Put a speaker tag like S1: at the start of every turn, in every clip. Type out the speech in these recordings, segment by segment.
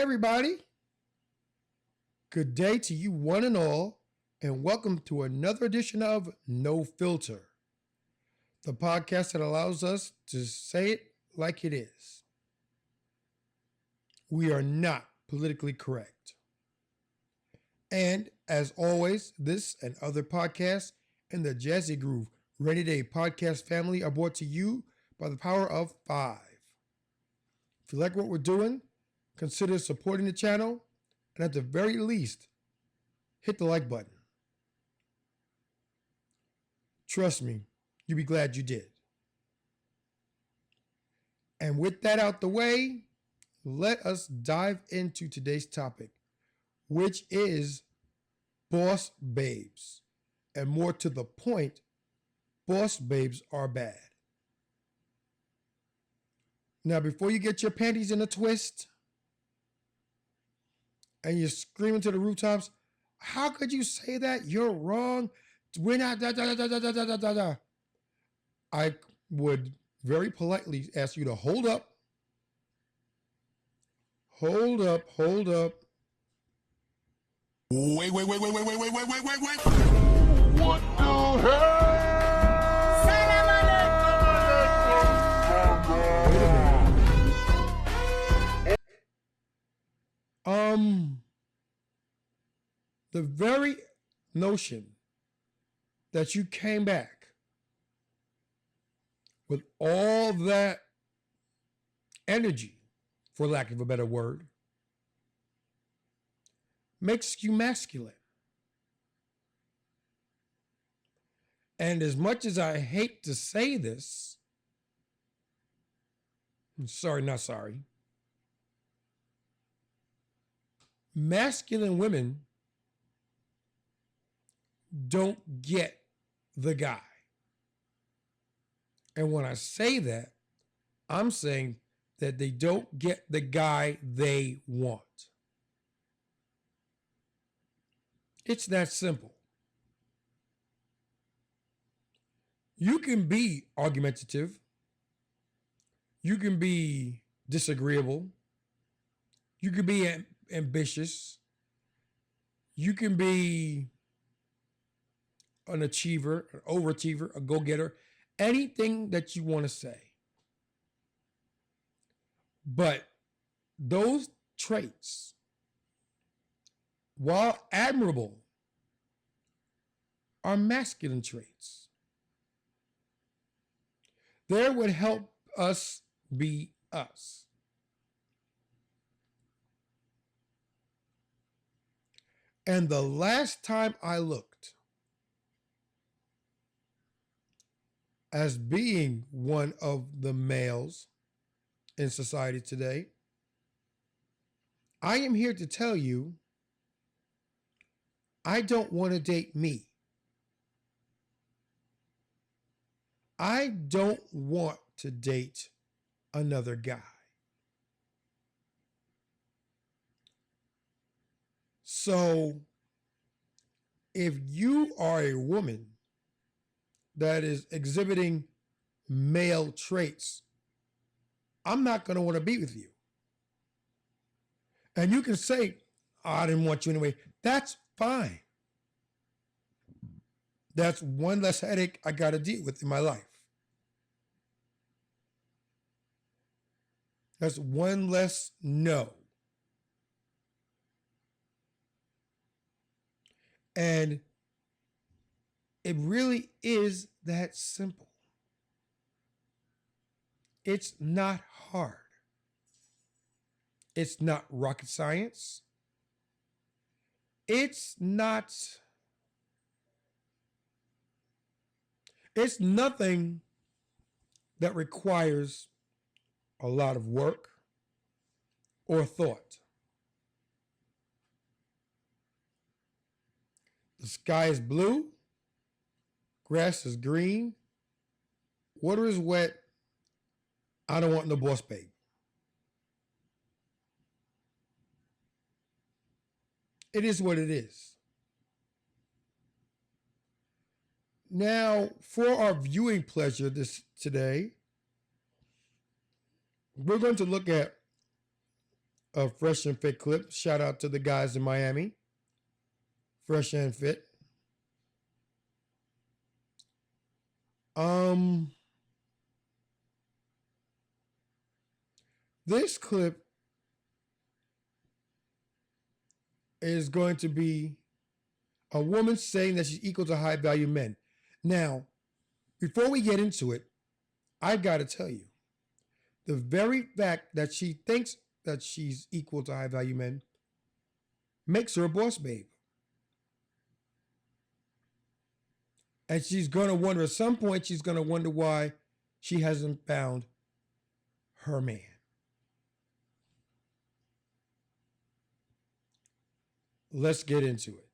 S1: everybody. Good day to you, one and all, and welcome to another edition of No Filter, the podcast that allows us to say it like it is. We are not politically correct. And as always, this and other podcasts in the Jazzy Groove Rainy Day podcast family are brought to you by the power of 5. If you like what we're doing, consider supporting the channel, and at the very least, hit the like button. Trust me, you'll be glad you did. And with that out the way, let us dive into today's topic, which is boss babes. And more to the point, boss babes are bad. Now, before you get your panties in a twist and you're screaming to the rooftops, how could you say that? You're wrong. We're not da da da da da da da da. I would very politely ask you to hold up. Hold up.
S2: Wait. What the hell?
S1: The very notion that you came back with all that energy, for lack of a better word, makes you masculine. And as much as I hate to say this, not sorry, masculine women don't get the guy. And when I say that, I'm saying that they don't get the guy they want. It's that simple. You can be argumentative. You can be disagreeable. You can be ambitious. You can be an achiever, an overachiever, a go-getter, anything that you want to say. But those traits, while admirable, are masculine traits. They would help us be us. And the last time I looked, as being one of the males in society today, I am here to tell you, I don't want to date me. I don't want to date another guy. So, if you are a woman that is exhibiting male traits, I'm not going to want to be with you. And you can say, I didn't want you anyway. That's fine. That's one less headache I got to deal with in my life. That's one less no. And it really is that simple. It's not hard. It's not rocket science. It's nothing that requires a lot of work or thought. The sky is blue, grass is green, water is wet. I don't want no boss babe. It is what it is. Now, for our viewing pleasure today, we're going to look at a Fresh and Fit clip. Shout out to the guys in Miami. Fresh and Fit. This clip is going to be a woman saying that she's equal to high value men. Now, before we get into it, I've got to tell you, the very fact that she thinks that she's equal to high value men makes her a boss babe. And she's going to wonder, at some point, she's going to wonder why she hasn't found her man. Let's get into it.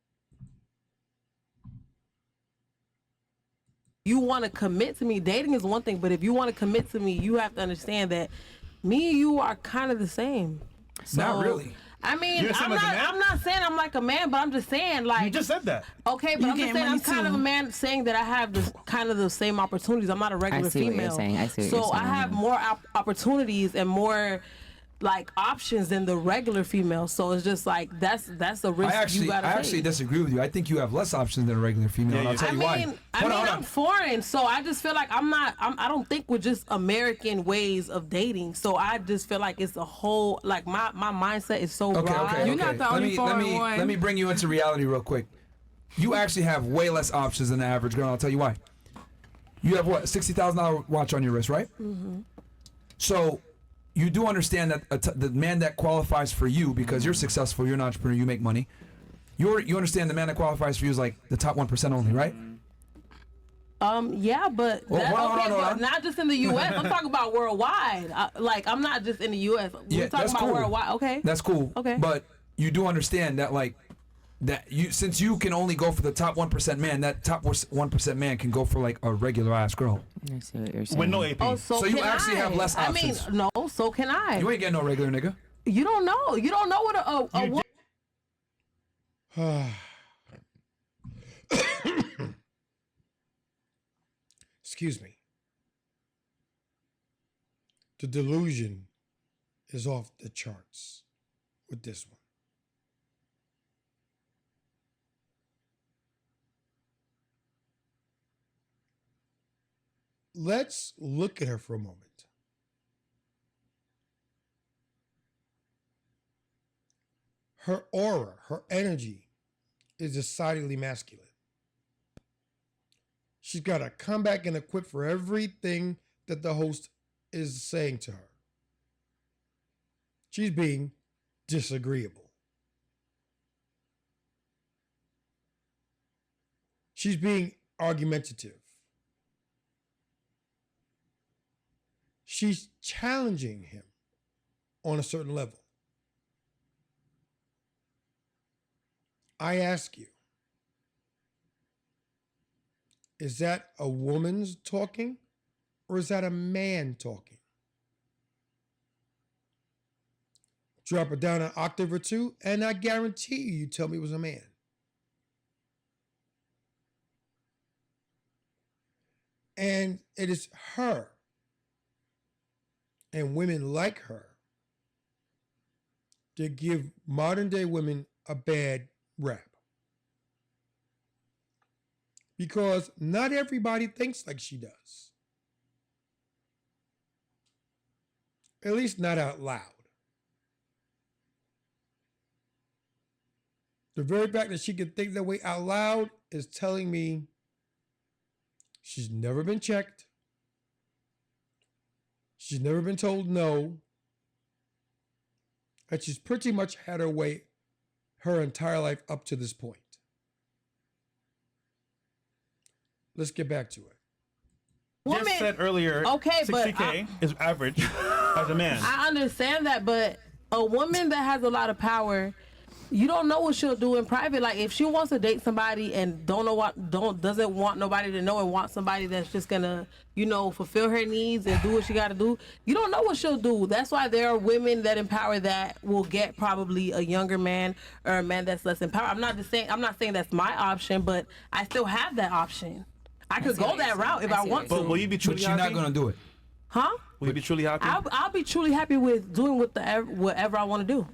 S3: You want to commit to me. Dating is one thing, but if you want to commit to me, you have to understand that me and you are kind of the same. So,
S4: not really.
S3: I mean, I'm not saying I'm like a man, but I'm just saying, like,
S5: you just said that.
S3: Okay, but I'm just saying I'm kind of a man saying that I have kind of the same opportunities. I'm not a regular female.
S6: What you're saying. I see what
S3: so
S6: you're saying.
S3: I have more opportunities and more like options than the regular female. So it's just like that's a risk you gotta take.
S4: I actually disagree with you. I think you have less options than a regular female. And I'll tell you why.
S3: I'm foreign, so I just feel like I don't think with just American ways of dating. So I just feel like it's a whole, like my mindset is so broad.
S4: Okay.
S3: You're not the only foreign one.
S4: Let me bring you into reality real quick. You actually have way less options than the average girl. I'll tell you why. You have what, $60,000 watch on your wrist, right? Mm-hmm. So you do understand that the man that qualifies for you, because you're successful, you're an entrepreneur, you make money. You understand the man that qualifies for you is like the top 1% only, right?
S3: Yeah, but but not just in the U.S. I'm talking about worldwide. I'm not just in the U.S. We're talking about worldwide. Okay,
S4: that's cool.
S3: Okay,
S4: but you do understand that, like, that since you can only go for the top 1% man, that top 1% man can go for like a regular ass girl.
S6: I see what you're saying.
S5: With no AP.
S3: Oh,
S4: so you actually have less options.
S3: I mean, no, so can I.
S4: You ain't getting no regular nigga.
S3: You don't know. You don't know what a woman.
S1: Excuse me. The delusion is off the charts with this one. Let's look at her for a moment. Her aura, her energy is decidedly masculine. She's got a comeback and a quip for everything that the host is saying to her. She's being disagreeable. She's being argumentative. She's challenging him on a certain level. I ask you, is that a woman's talking or is that a man talking? Drop it down an octave or two, and I guarantee you tell me it was a man. And it is her and women like her to give modern day women a bad rap. Because not everybody thinks like she does. At least not out loud. The very fact that she can think that way out loud is telling me she's never been checked. She's never been told no. And she's pretty much had her way her entire life up to this point. Let's get back to it.
S5: Woman, just said earlier,
S3: okay,
S5: 60K is average as a man.
S3: I understand that, but a woman that has a lot of power, you don't know what she'll do in private. Like if she wants to date somebody and doesn't want nobody to know and want somebody that's just gonna, fulfill her needs and do what she gotta do, you don't know what she'll do. That's why there are women that empower that will get probably a younger man or a man that's less empowered. I'm not saying that's my option, but I still have that option. I could go that route if I want to.
S5: But will you be truly
S4: But you're not gonna do it.
S3: Huh?
S5: Will you be truly happy?
S3: I'll be truly happy with doing whatever I want to do.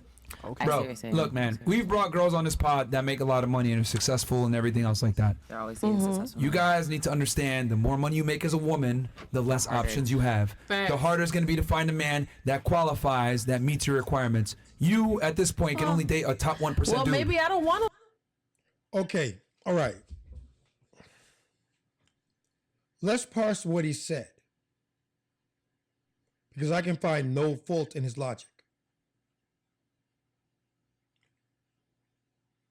S5: Okay.
S4: Bro, look, man, we've brought girls on this pod that make a lot of money and are successful and everything else like that.
S6: They're always being successful.
S4: You guys need to understand, the more money you make as a woman, the less options you have.
S3: Facts.
S4: The harder it's going to be to find a man that qualifies, that meets your requirements. You, at this point, can only date a top 1%
S3: Well,
S4: dude.
S3: maybe I don't want to.
S1: Okay, all right. Let's parse what he said, because I can find no fault in his logic.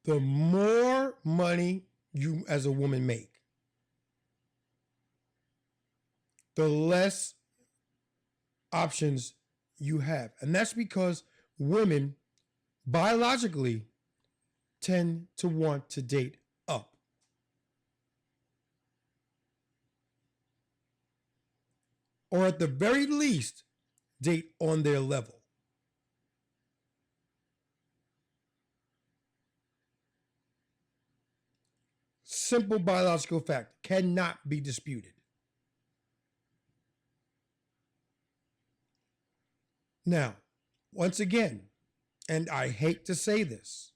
S1: The more money you as a woman make, the less options you have. And that's because women biologically tend to want to date up. Or at the very least, date on their level. Simple biological fact, cannot be disputed. Now, once again, and I hate to say this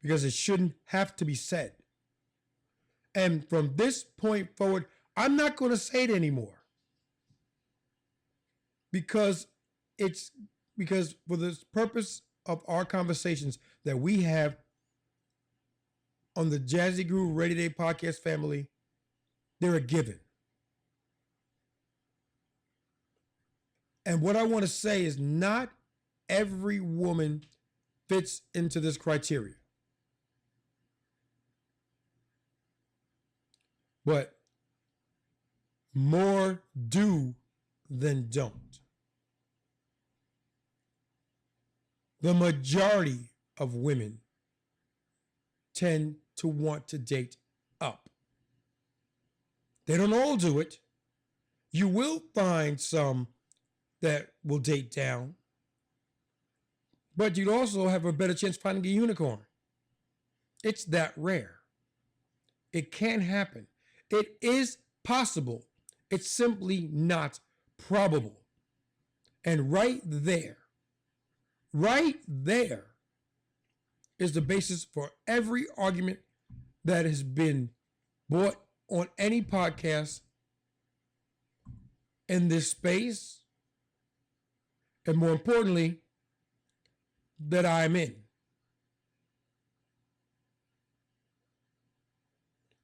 S1: because it shouldn't have to be said. And from this point forward, I'm not going to say it anymore. Because for the purpose of our conversations that we have on the Jazzy Groove Ready Day podcast family, they're a given. And what I want to say is not every woman fits into this criteria. But more do than don't. The majority of women tend to want to date up. They don't all do it. You will find some that will date down, but you'd also have a better chance finding a unicorn. It's that rare. It can happen. It is possible. It's simply not probable. And right there is the basis for every argument that has been brought on any podcast in this space, and more importantly, that I'm in.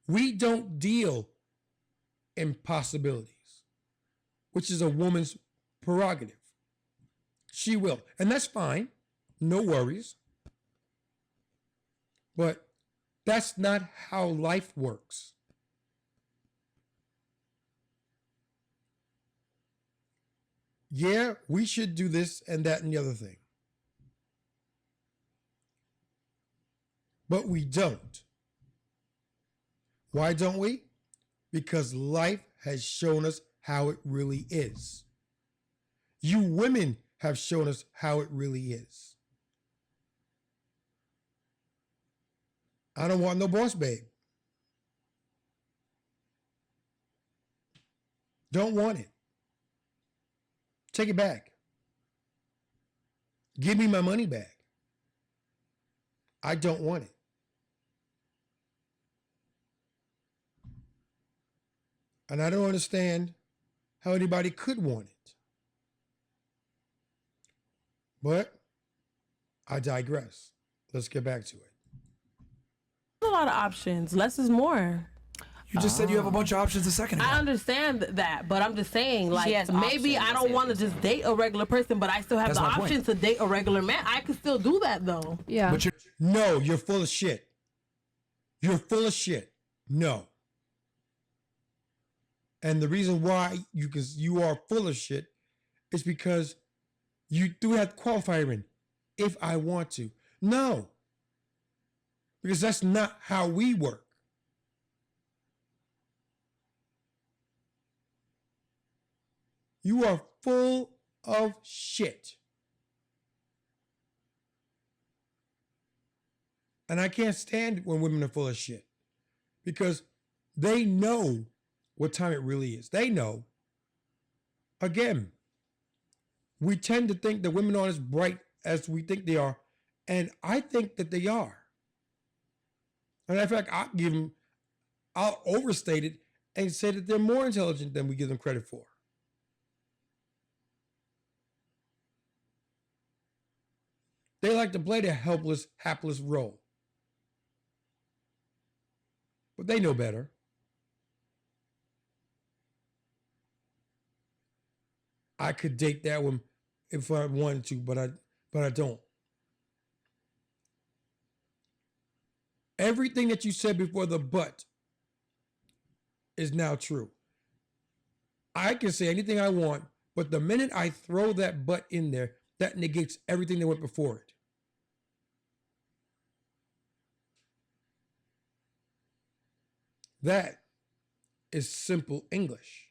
S1: We don't deal in possibilities, which is a woman's prerogative. She will, and that's fine, no worries. But that's not how life works. Yeah, we should do this and that and the other thing. But we don't. Why don't we? Because life has shown us how it really is. You women have shown us how it really is. I don't want no boss babe. Don't want it. Take it back. Give me my money back. I don't want it. And I don't understand how anybody could want it. But I digress. Let's get back to it.
S3: There's a lot of options. Less is more.
S4: You just said you have a bunch of options a second ago.
S3: I understand that, but I'm just saying, like,
S6: has
S3: maybe
S6: options,
S3: I don't want to just date a regular person, but I still have
S4: That's
S3: the
S4: my
S3: option
S4: point.
S3: to date a regular man. I could still do that, though.
S6: Yeah.
S4: But you're,
S1: No, you're full of shit. You're full of shit. No. And the reason why you are full of shit is because you do have qualifier in, if I want to. No. Because that's not how we work. You are full of shit. And I can't stand when women are full of shit because they know what time it really is. They know. Again, we tend to think that women aren't as bright as we think they are, and I think that they are. And in fact, I'll overstate it and say that they're more intelligent than we give them credit for. They like to play the helpless, hapless role. But they know better. I could date that one if I wanted to, but I don't. Everything that you said before the but is now true. I can say anything I want, but the minute I throw that but in there, that negates everything that went before it. That is simple English.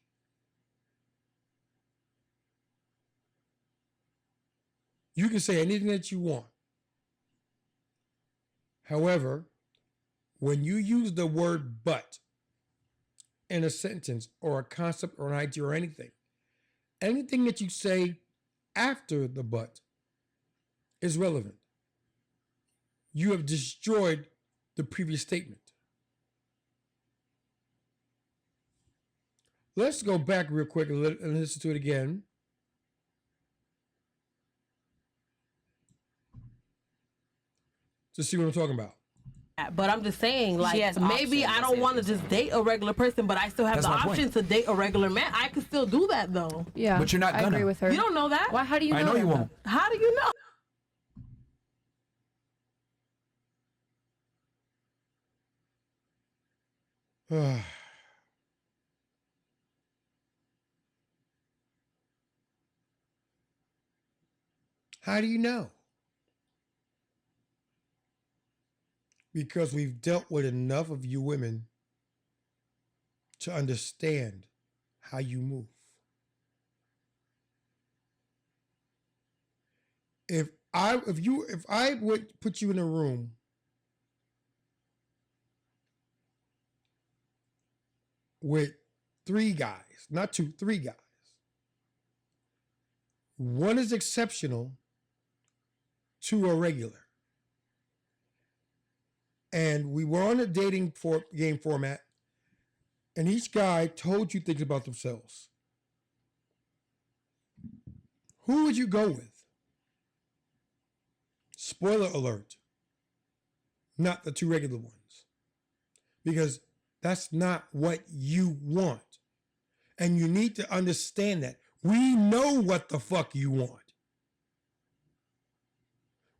S1: You can say anything that you want. However, when you use the word but in a sentence or a concept or an idea or anything that you say after the but is relevant. You have destroyed the previous statement. Let's go back real quick and listen to it again. To see what I'm talking about.
S3: But I'm just saying, like, maybe I don't want to just date a regular person, but I still have
S4: That's
S3: the
S4: my
S3: option
S4: point.
S3: to date a regular man. I can still do that, though.
S6: Yeah,
S4: But you're not
S6: I
S4: gonna.
S6: agree with her.
S3: You don't know that?
S6: Why? How do you know?
S4: I know
S6: that,
S4: you
S6: though?
S4: won't.
S3: How do you know?
S1: How do you know? Because we've dealt with enough of you women to understand how you move. If I would put you in a room with three guys, not two, three guys. One is exceptional, two are regular. And we were on a dating game format, and each guy told you things about themselves. Who would you go with? Spoiler alert, not the two regular ones. Because that's not what you want. And you need to understand that. We know what the fuck you want.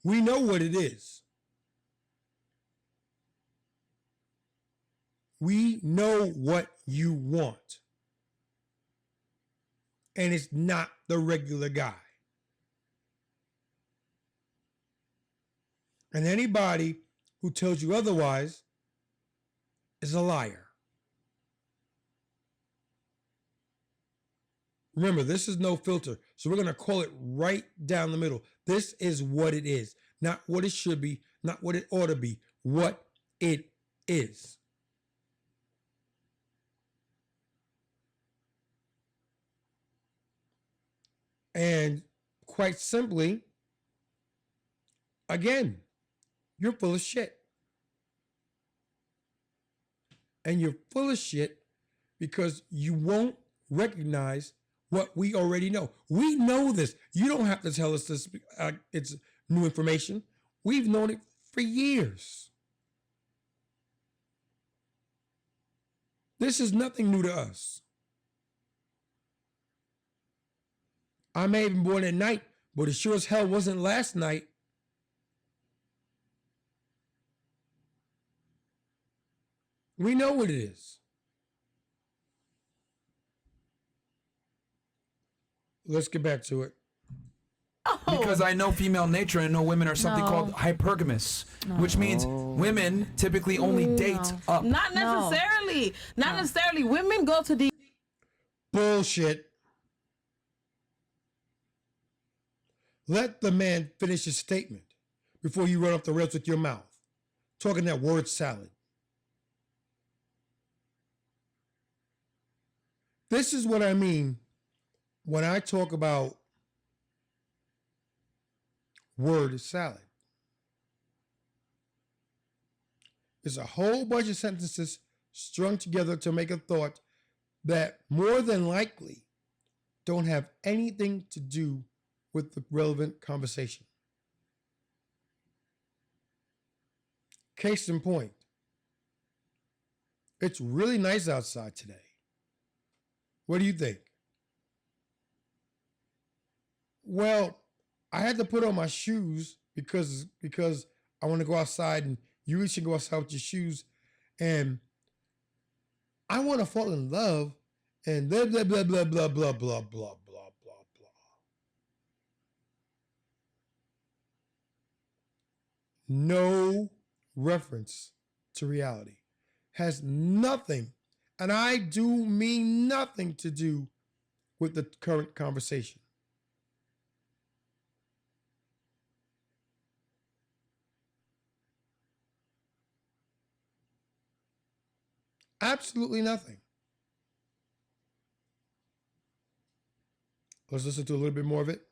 S1: We know what it is. We know what you want. And it's not the regular guy. And anybody who tells you otherwise is a liar. Remember, this is no filter. So we're going to call it right down the middle. This is what it is. Not what it should be, not what it ought to be. What it is. And quite simply, again, you're full of shit. And you're full of shit because you won't recognize what we already know. We know this. You don't have to tell us this. It's new information. We've known it for years. This is nothing new to us. I may have been born at night, but it sure as hell wasn't last night. We know what it is. Let's get back to it.
S4: Because I know female nature and I know women are something
S6: No.
S4: called hypergamous, which means women typically only date up.
S3: Not necessarily. Not necessarily. Women go to the
S1: Bullshit. Let the man finish his statement before you run off the rails with your mouth, talking that word salad. This is what I mean when I talk about word salad, it's a whole bunch of sentences strung together to make a thought that more than likely don't have anything to do with the relevant conversation. Case in point, it's really nice outside today. What do you think? Well, I had to put on my shoes because I want to go outside, and you should go outside with your shoes, and I want to fall in love, and blah blah blah blah blah blah blah blah blah blah blah. No reference to reality. Has nothing, and I do mean nothing, to do with the current conversation. Absolutely nothing. Let's listen to a little bit more of it.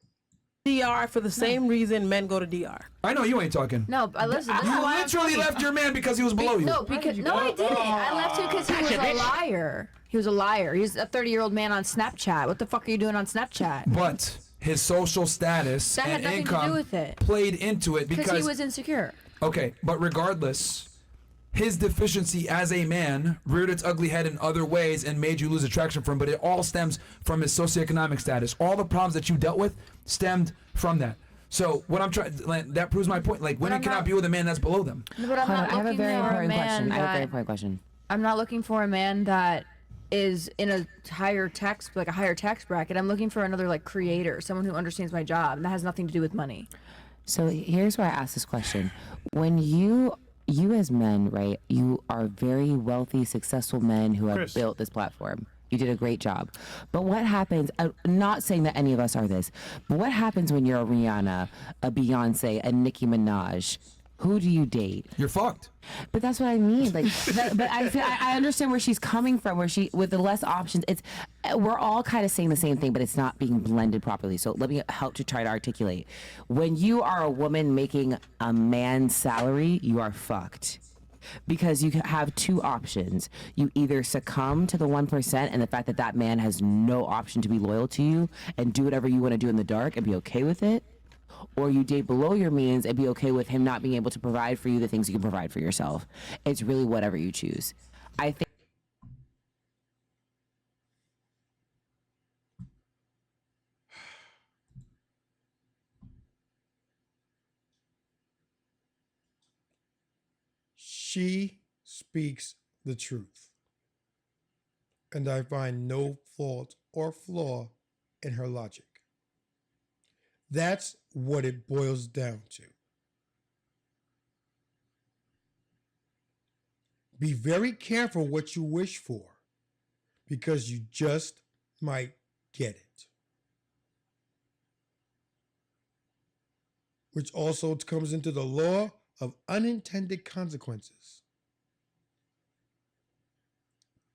S3: DR for the same reason men go to DR.
S4: I know you ain't talking.
S6: No, but listen. This is
S4: You
S6: why I'm
S4: literally
S6: talking.
S4: left your man because he was below you.
S6: No, because no, I didn't. I left him because he was a liar. He was a liar. He's a 30-year-old man on Snapchat. What the fuck are you doing on Snapchat?
S4: But his social status
S6: That had
S4: and
S6: nothing to do
S4: income
S6: with it.
S4: played into it
S6: Because he was insecure.
S4: Okay, but regardless, his deficiency as a man reared its ugly head in other ways and made you lose attraction for him, but it all stems from his socioeconomic status. All the problems that you dealt with stemmed from that. So what I'm trying, that proves my point. Like, women
S6: I'm
S4: cannot
S6: not-
S4: be with a man that's below them.
S6: No, but I'm
S7: Hold on,
S6: not
S7: I have a
S6: looking
S7: very
S6: for a
S7: important
S6: man
S7: question. I have a very
S6: that
S7: important question.
S6: I'm not looking for a man that is in a higher tax, like a higher tax bracket. I'm looking for another like creator, someone who understands my job, and that has nothing to do with money.
S7: So here's why I asked this question. When you as men, right, you are very wealthy, successful men who have
S5: Chris.
S7: built this platform. You did a great job. But what happens, I'm not saying that any of us are this, but what happens when you're a Rihanna, a Beyonce, a Nicki Minaj? Who do you date?
S4: You're fucked.
S7: But that's what I mean. Like, but I understand where she's coming from. Where she, with the less options, it's we're all kind of saying the same thing, but it's not being blended properly. So let me help to try to articulate. When you are a woman making a man's salary, you are fucked. Because you have two options. You either succumb to the 1% and the fact that that man has no option to be loyal to you and do whatever you want to do in the dark and be okay with it, or you date below your means and be okay with him not being able to provide for you the things you can provide for yourself. It's really whatever you choose. I think
S1: She speaks the truth, and I find no fault or flaw in her logic. That's what it boils down to. Be very careful what you wish for, because you just might get it. Which also comes into the law of unintended consequences.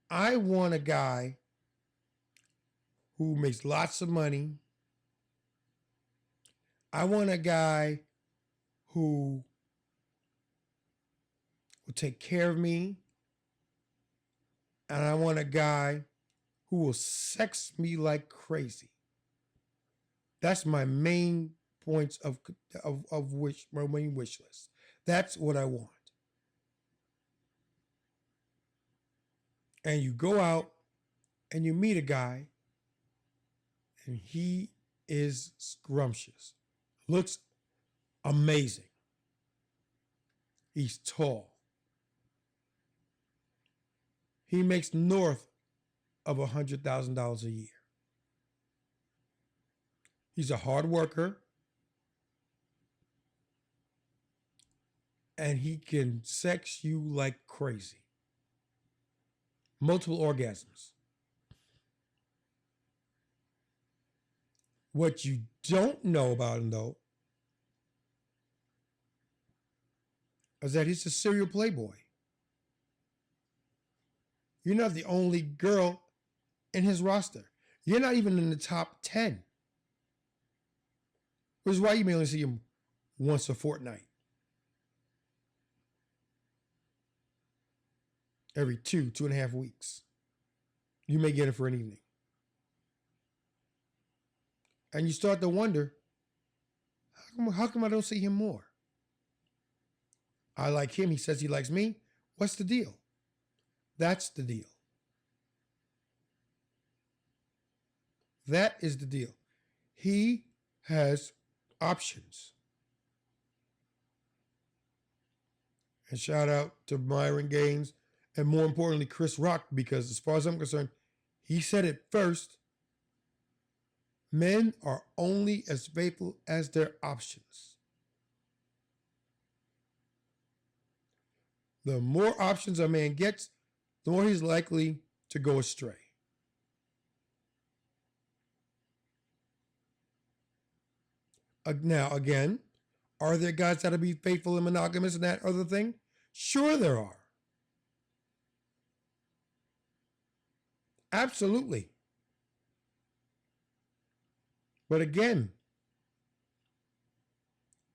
S1: I want a guy who makes lots of money. I want a guy who will take care of me. And I want a guy who will sex me like crazy. That's my main points of wish, my main wish list. That's what I want. And you go out and you meet a guy and he is scrumptious. Looks amazing. He's tall. He makes north of $100,000 a year. He's a hard worker. And he can sex you like crazy. Multiple orgasms. What you don't know about him, though, is that he's a serial playboy. You're not the only girl in his roster. You're not even in the top 10. Which is why you may only see him once a fortnight. Every 2.5 weeks. You may get it for an evening. And you start to wonder, how come I don't see him more? I like him. He says he likes me. What's the deal? That's the deal. That is the deal. He has options. And shout out to Myron Gaines and more importantly, Chris Rock, because as far as I'm concerned, he said it first. Men are only as faithful as their options. The more options a man gets, the more he's likely to go astray. Now, again, are there guys that'll be faithful and monogamous and that other thing? Sure there are. Absolutely. But again,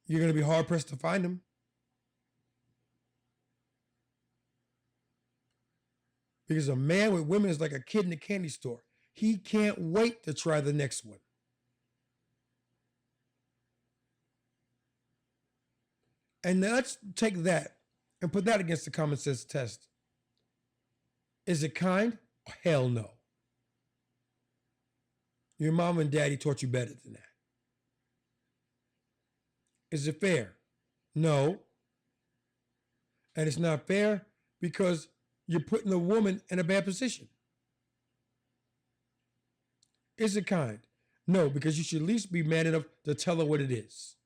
S1: you're going to be hard pressed to find them. Because a man with women is like a kid in a candy store. He can't wait to try the next one. And let's take that and put that against the common sense test. Is it kind? Hell no. Your mom and daddy taught you better than that. Is it fair? No. And it's not fair because you're putting the woman in a bad position. Is it kind? No, because you should at least be man enough to tell her what it is.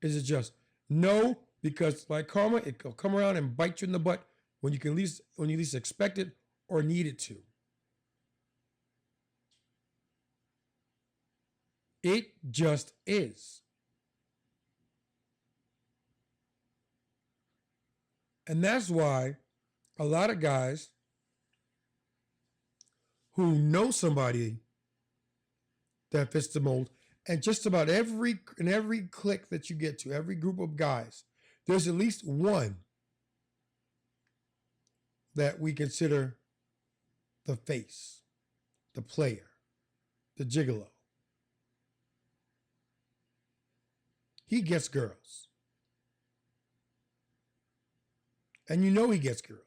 S1: Is it just? No, because like karma, it will come around and bite you in the butt when you least expect it or need it to. It just is. And that's why a lot of guys who know somebody that fits the mold, and just about every clique that you get to, every group of guys, there's at least one that we consider the face, the player, the gigolo. He gets girls. And you know he gets girls.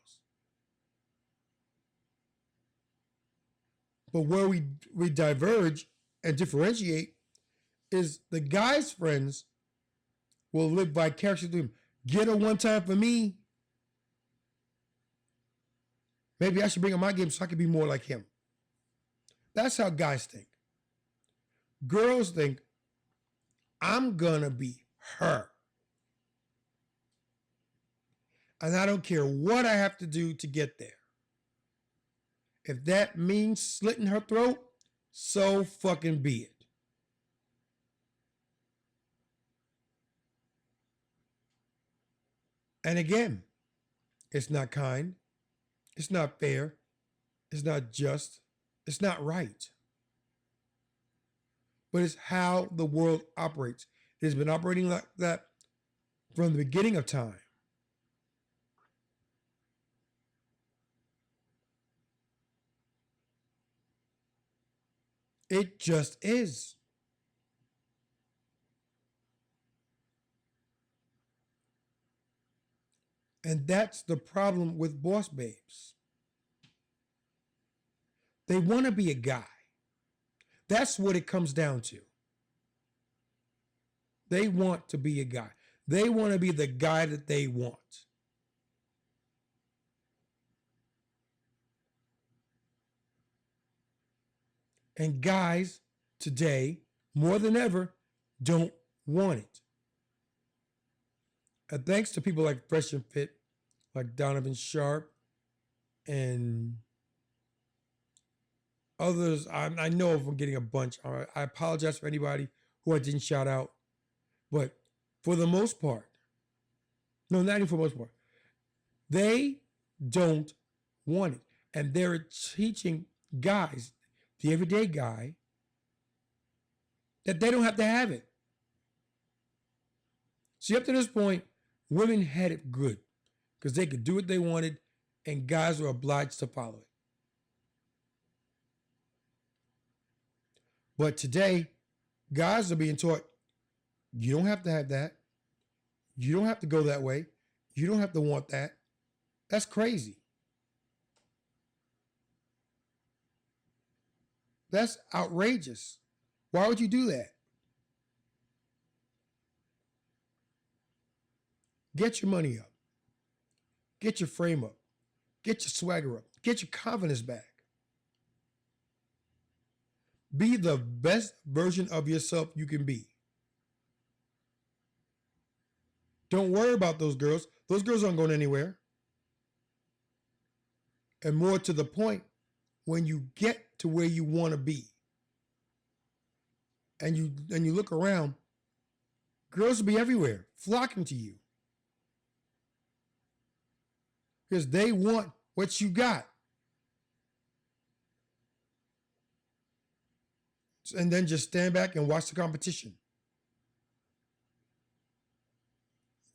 S1: But where we diverge and differentiate is the guy's friends will live vicariously through him. Get her one time for me. Maybe I should bring up my game so I can be more like him. That's how guys think. Girls think, I'm gonna be her. And I don't care what I have to do to get there. If that means slitting her throat, so fucking be it. And again, it's not kind, it's not fair, it's not just, it's not right. But it's how the world operates. It has been operating like that from the beginning of time. It just is. And that's the problem with boss babes. They want to be a guy. That's what it comes down to. They want to be a guy. They want to be the guy that they want. And guys today, more than ever, don't want it. And thanks to people like Fresh and Fit, like Donovan Sharp, and others, I know if I'm getting a bunch. I apologize for anybody who I didn't shout out. But for the most part, no, not even for the most part, they don't want it. And they're teaching guys, the everyday guy, that they don't have to have it. See, up to this point, women had it good because they could do what they wanted and guys were obliged to follow it. But today, guys are being taught, you don't have to have that. You don't have to go that way. You don't have to want that. That's crazy. That's outrageous. Why would you do that? Get your money up. Get your frame up. Get your swagger up. Get your confidence back. Be the best version of yourself you can be. Don't worry about those girls. Those girls aren't going anywhere. And more to the point, when you get to where you want to be, and you look around, girls will be everywhere, flocking to you. Because they want what you got. And then just stand back and watch the competition.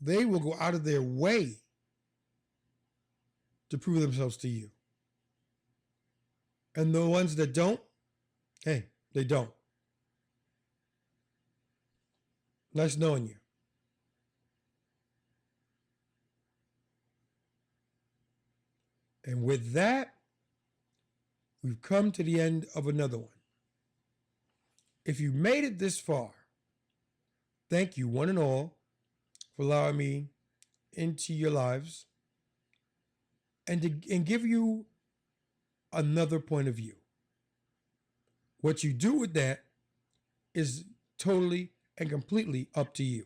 S1: They will go out of their way to prove themselves to you. And the ones that don't, hey, they don't. Nice knowing you. And with that, we've come to the end of another one. If you made it this far, thank you one and all for allowing me into your lives and give you another point of view. What you do with that is totally and completely up to you.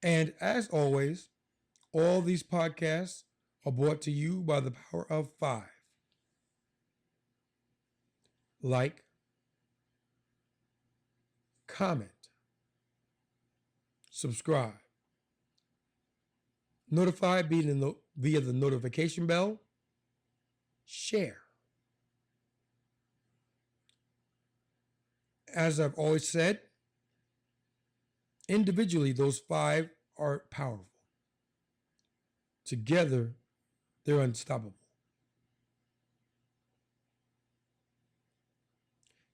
S1: And as always, all these podcasts are brought to you by the power of 5. Like, comment, subscribe, notify via the notification bell, share. As I've always said, individually, those 5 are powerful. Together, they're unstoppable.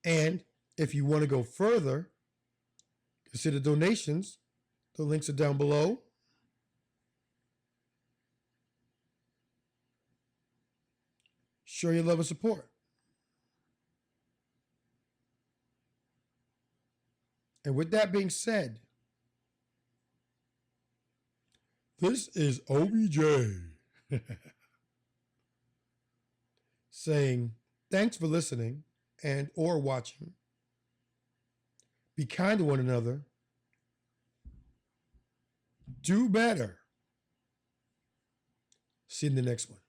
S1: And if you want to go further, consider donations. The links are down below. Show your love and support. And with that being said, this is OBJ saying thanks for listening and or watching. Be kind to one another. Do better. See you in the next one.